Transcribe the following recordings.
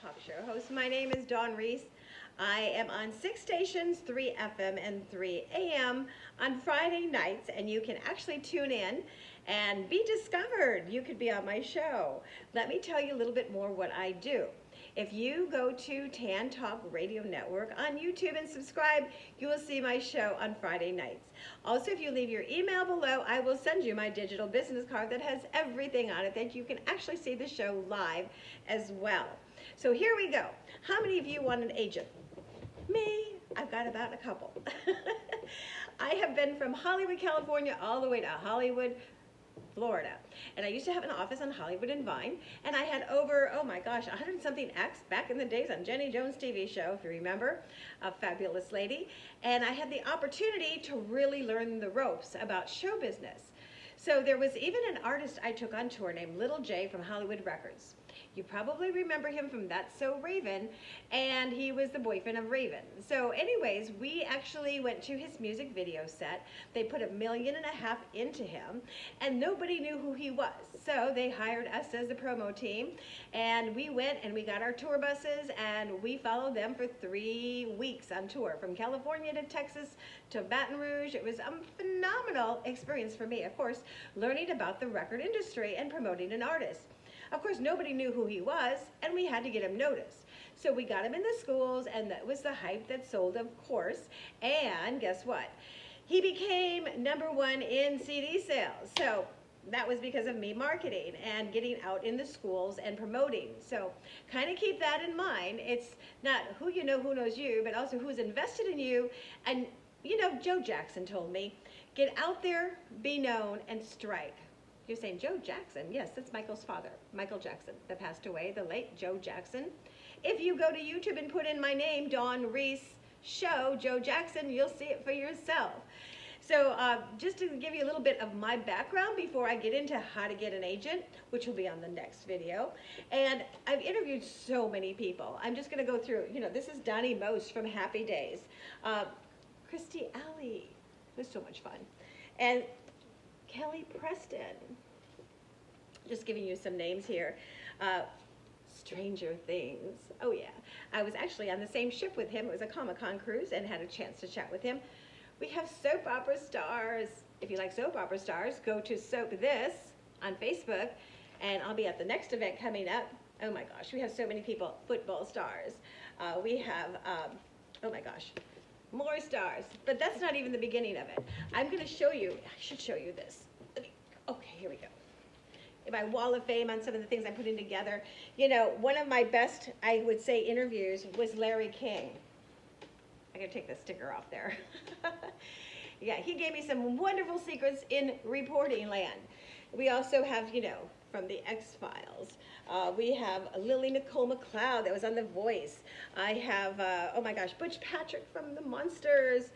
talk show host. My name is Dawn Reese. I am on 6 stations, 3 FM and 3 AM on Friday nights, and you can actually tune in and be discovered. You could be on my show. Let me tell you a little bit more what I do. If you go to Tan Talk Radio Network on YouTube and subscribe, you will see my show on Friday nights. Also, if you leave your email below, I will send you my digital business card that has everything on it that you can actually see the show live as well. So here we go. How many of you want an agent? Me. I've got about a couple. I have been from Hollywood, California, all the way to Hollywood, Florida. And I used to have an office on Hollywood and Vine, and I had over, oh my gosh, 100-something acts back in the days on Jenny Jones' TV show, if you remember, a fabulous lady. And I had the opportunity to really learn the ropes about show business. So there was even an artist I took on tour named Little J from Hollywood Records. You probably remember him from That's So Raven, and he was the boyfriend of Raven. So anyways, we actually went to his music video set. They put $1.5 million into him, and nobody knew who he was. So they hired us as the promo team, and we went and we got our tour buses, and we followed them for 3 weeks on tour, from California to Texas to Baton Rouge. It was a phenomenal experience for me, of course, learning about the record industry and promoting an artist. Of course, nobody knew who he was, and we had to get him noticed. So we got him in the schools, and that was the hype that sold, of course. And guess what? He became #1 in CD sales. So that was because of me marketing and getting out in the schools and promoting. So kind of keep that in mind. It's not who you know, who knows you, but also who's invested in you. And, you know, Joe Jackson told me, get out there, be known, and strike. You're saying, Joe Jackson? Yes, that's Michael's father, Michael Jackson, that passed away, the late Joe Jackson. If you go to YouTube and put in my name, Dawn Reese Show, Joe Jackson, you'll see it for yourself. So just to give you a little bit of my background before I get into how to get an agent, which will be on the next video. And I've interviewed so many people. I'm just going to go through, you know, this is Donnie Most from Happy Days. Christy Alley, it was so much fun. And Kelly Preston, just giving you some names here. Stranger Things, oh yeah. I was actually on the same ship with him. It was a Comic-Con cruise, and had a chance to chat with him. We have soap opera stars. If you like soap opera stars, go to Soap This on Facebook, and I'll be at the next event coming up. Oh my gosh, we have so many people. Football stars. We have, oh my gosh, more stars, but that's not even the beginning of it. I'm going to show you, I should show you this. Okay, here we go. In my wall of fame on some of the things I'm putting together. You know, one of my best, I would say, interviews was Larry King. I gotta take the sticker off there. Yeah, he gave me some wonderful secrets in reporting land. We also have, you know, from the X-Files. We have Lily Nicole McLeod that was on The Voice. I have, oh my gosh, Butch Patrick from The Munsters.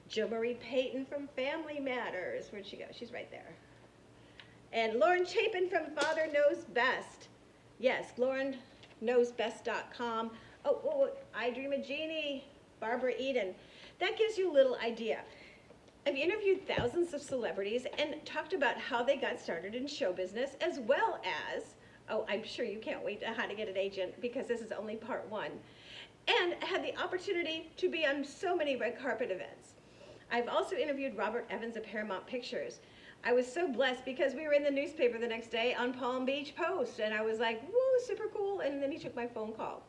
Jo Marie Payton from Family Matters. Where'd she go? She's right there. And Lauren Chapin from Father Knows Best. Yes, LaurenKnowsBest.com. Oh, I Dream of Jeannie, Barbara Eden. That gives you a little idea. I've interviewed thousands of celebrities and talked about how they got started in show business, as well as, oh, I'm sure you can't wait to how to get an agent, because this is only part 1. And had the opportunity to be on so many red carpet events. I've also interviewed Robert Evans of Paramount Pictures. I was so blessed because we were in the newspaper the next day on Palm Beach Post, and I was like, whoa, super cool, and then he took my phone call.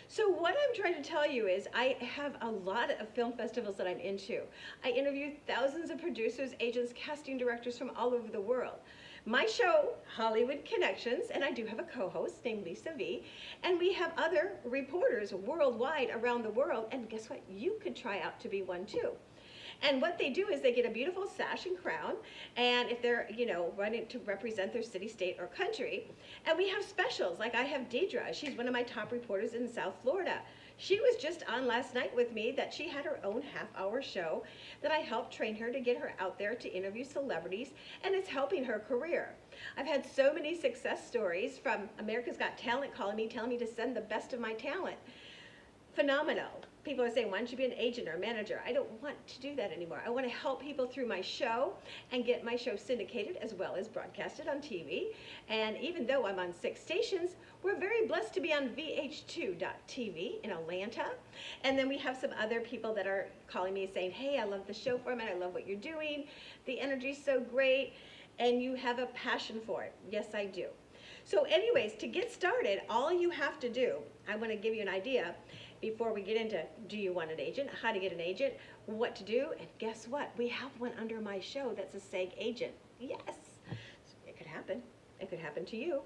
So what I'm trying to tell you is I have a lot of film festivals that I'm into. I interview thousands of producers, agents, casting directors from all over the world. My show, Hollywood Connections, and I do have a co-host named Lisa V, and we have other reporters worldwide around the world, and guess what? You could try out to be one too. And what they do is they get a beautiful sash and crown, and if they're, you know, running to represent their city, state, or country. And we have specials, like I have Deidre. She's one of my top reporters in South Florida. She was just on last night with me that she had her own half-hour show that I helped train her to get her out there to interview celebrities, and it's helping her career. I've had so many success stories from America's Got Talent calling me, telling me to send the best of my talent. phenomenal. People are saying, why don't you be an agent or a manager? I don't want to do that anymore. I want to help people through my show and get my show syndicated as well as broadcasted on TV. And even though I'm on 6 stations, we're very blessed to be on VH2.TV in Atlanta. And then we have some other people that are calling me saying, hey, I love the show format. I love what you're doing. The energy's so great. And you have a passion for it. Yes, I do. So anyways, to get started, all you have to do, I want to give you an idea before we get into do you want an agent, how to get an agent, what to do, and guess what? We have one under my show that's a SEG agent. Yes, it could happen. It could happen to you.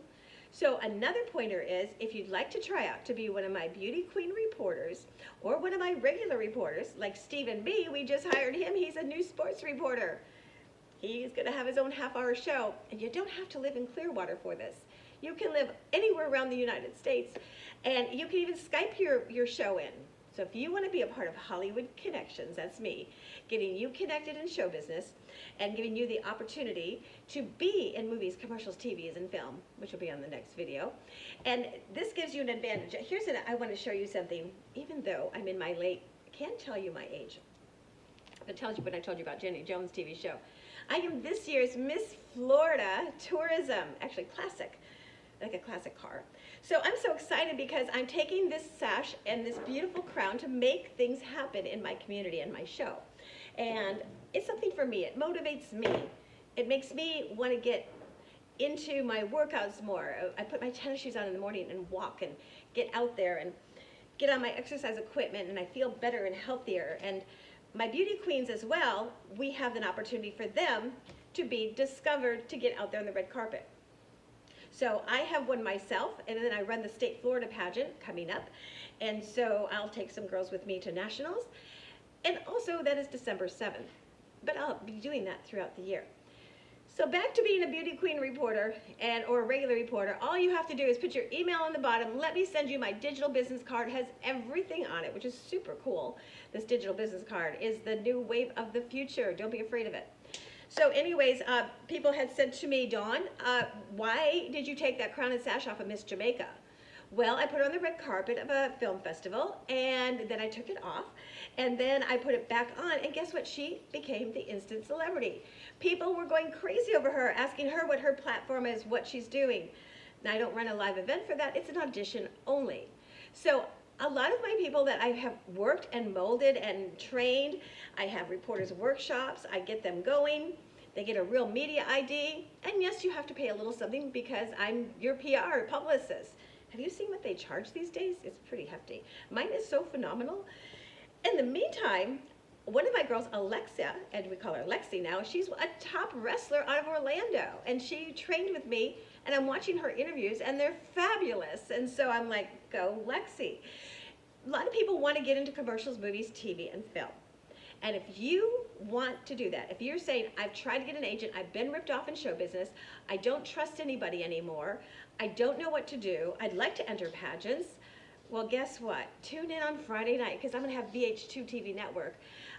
So another pointer is if you'd like to try out to be one of my Beauty Queen reporters or one of my regular reporters, like Stephen B., we just hired him. He's a new sports reporter. He's going to have his own half-hour show, and you don't have to live in Clearwater for this. You can live anywhere around the United States, and you can even Skype your show in. So if you want to be a part of Hollywood Connections, that's me, getting you connected in show business and giving you the opportunity to be in movies, commercials, TVs, and film, which will be on the next video. And this gives you an advantage. I want to show you something, even though I'm in my late, I can't tell you my age. It tells you what I told you about Jenny Jones' TV show. I am this year's Miss Florida Tourism, actually classic, like a classic car. So I'm so excited because I'm taking this sash and this beautiful crown to make things happen in my community and my show. And it's something for me. It motivates me. It makes me want to get into my workouts more. I put my tennis shoes on in the morning and walk and get out there and get on my exercise equipment, and I feel better and healthier. And my beauty queens as well, we have an opportunity for them to be discovered, to get out there on the red carpet. So I have one myself, and then I run the State Florida pageant coming up. And so I'll take some girls with me to nationals. And also that is December 7th. But I'll be doing that throughout the year. So back to being a beauty queen reporter or a regular reporter, all you have to do is put your email on the bottom. Let me send you my digital business card. It has everything on it, which is super cool. This digital business card is the new wave of the future. Don't be afraid of it. So anyways, people had said to me, Dawn, why did you take that crown and sash off of Miss Jamaica? Well, I put it on the red carpet of a film festival, and then I took it off, and then I put it back on, and guess what? She became the instant celebrity. People were going crazy over her, asking her what her platform is, what she's doing. Now, I don't run a live event for that. It's an audition only. So a lot of my people that I have worked and molded and trained, I have reporters workshops, I get them going. They get a real media ID, and yes, you have to pay a little something because I'm your PR publicist. Have you seen what they charge these days? It's pretty hefty. Mine is so phenomenal. In the meantime, one of my girls, Alexa, and we call her Lexi now, she's a top wrestler out of Orlando, and she trained with me, and I'm watching her interviews, and they're fabulous. And so I'm like, go Lexi. A lot of people want to get into commercials, movies, TV, and film. And if you want to do that, if you're saying, I've tried to get an agent, I've been ripped off in show business, I don't trust anybody anymore, I don't know what to do, I'd like to enter pageants, well, guess what? Tune in on Friday night, because I'm going to have VH2 TV Network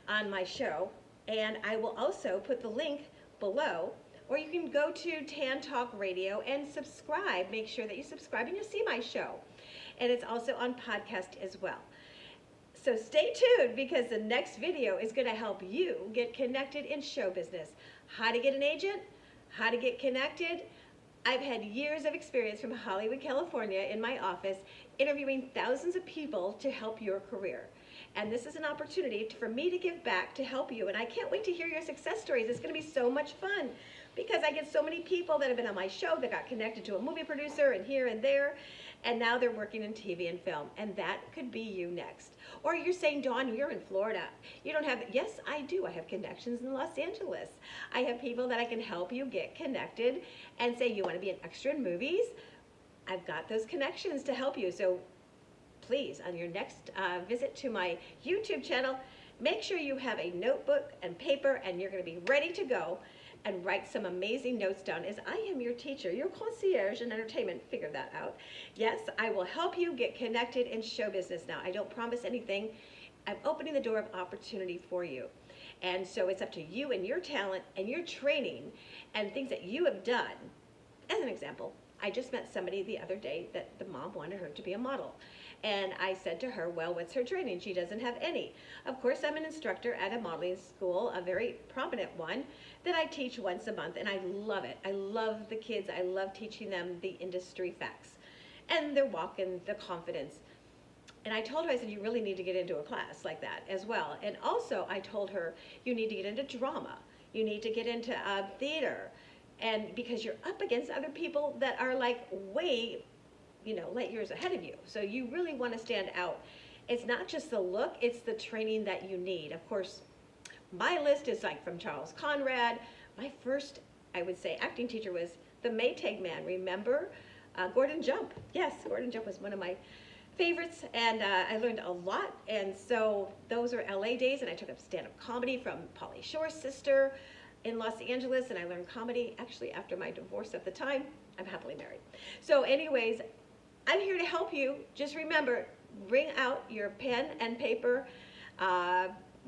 on my show, and I will also put the link below, or you can go to Tan Talk Radio and subscribe. Make sure that you subscribe and you'll see my show. And it's also on podcast as well. So stay tuned, because the next video is going to help you get connected in show business. How to get an agent, how to get connected. I've had years of experience from Hollywood, California in my office interviewing thousands of people to help your career. And this is an opportunity for me to give back to help you. And I can't wait to hear your success stories. It's going to be so much fun because I get so many people that have been on my show that got connected to a movie producer and here and there. And now they're working in TV and film. And that could be you next. Or you're saying, Dawn, you're in Florida. You don't have, yes, I do. I have connections in Los Angeles. I have people that I can help you get connected and say, you want to be an extra in movies? I've got those connections to help you. So please, on your next visit to my YouTube channel, make sure you have a notebook and paper and you're going to be ready to go and write some amazing notes down, as I am your teacher, your concierge in entertainment. Figure that out. Yes, I will help you get connected in show business now. I don't promise anything. I'm opening the door of opportunity for you. And so it's up to you and your talent and your training and things that you have done. As an example, I just met somebody the other day that the mom wanted her to be a model. And I said to her, well, what's her training? She doesn't have any. Of course, I'm an instructor at a modeling school, a very prominent one, that I teach once a month, and I love it. I love the kids. I love teaching them the industry facts and their walk and the confidence. And I told her, I said, you really need to get into a class like that as well. And also, I told her, you need to get into drama. You need to get into theater. And because you're up against other people that are like way, light years ahead of you. So you really want to stand out. It's not just the look, it's the training that you need. Of course, my list is like from Charles Conrad. My first, I would say, acting teacher was the Maytag Man. Remember? Gordon Jump. Yes, Gordon Jump was one of my favorites, and I learned a lot. And so those are LA days, and I took up stand-up comedy from Pauly Shore's sister in Los Angeles, and I learned comedy actually after my divorce at the time. I'm happily married. So anyways, I'm here to help you. Just remember, bring out your pen and paper,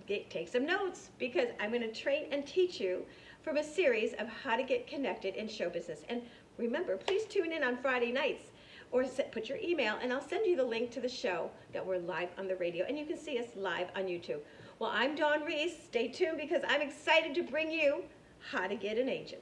take some notes, because I'm going to train and teach you from a series of how to get connected in show business. And remember, please tune in on Friday nights, or put your email, and I'll send you the link to the show that we're live on the radio, and you can see us live on YouTube. Well, I'm Dawn Reese. Stay tuned, because I'm excited to bring you How to Get an Agent.